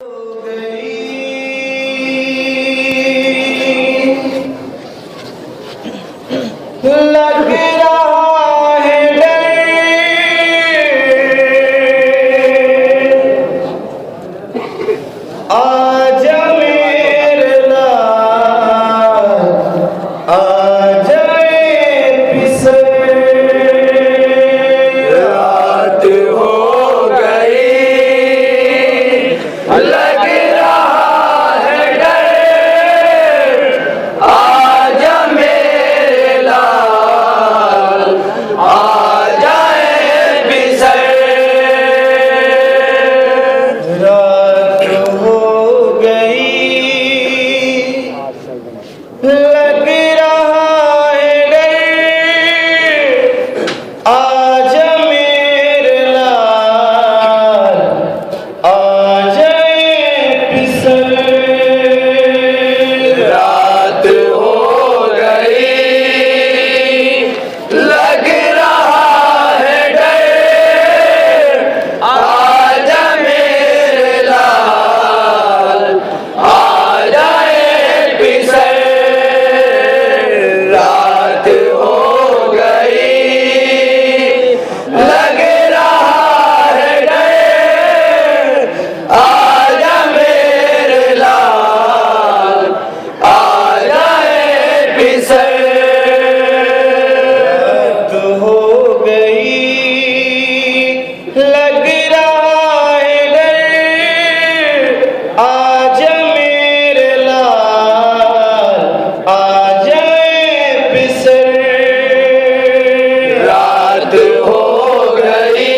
लग रहा है डर, आजा मेरे लाल, आजा पिसर। रात हो गई, लग रहा है डर, आजा मेरे लाल, आजा पिसर। रात हो गई, लग रहा है डर, आजा मेरे लाल, आजा पिसर। रात हो गई, लग रहा है डर, आजा मेरे लाल, आजा पिसर। रात हो गई, लग रहा है डर, आजा मेरे लाल, आजा पिसर। रात हो गई, लग रहा है डर, आजा मेरे लाल, आजा पिसर। रात हो गई,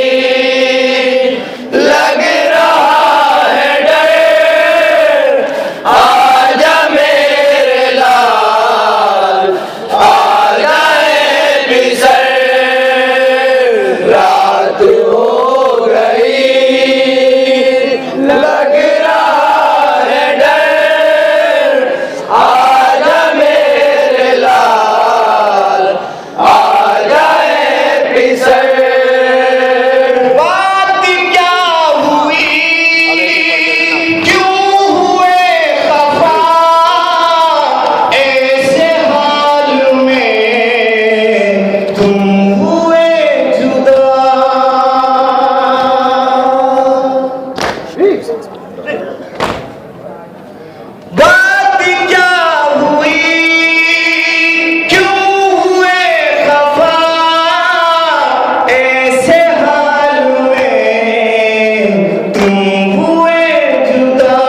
लग रहा है डर, आजा मेरे लाल, आजा पिसर। रात हो गई, लग रहा है डर, आजा मेरे लाल, आजा पिसर। बात क्या हुई, क्यों हुए खफा, ऐसे हाल में तुम हुए जुदा। बात क्या हुई, क्यों हुए खफा, ऐसे हाल में तुम हुए जुदा।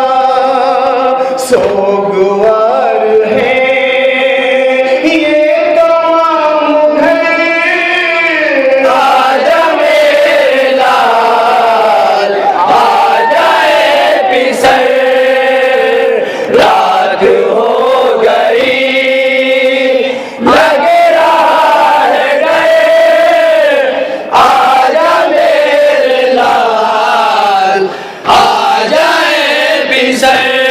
सोगवार है ये तमाम घर, आजा मेरे लाल, आजा पिसर। रात हो गई, लग रहा है डर, आजा मेरे लाल, आजा पिसर।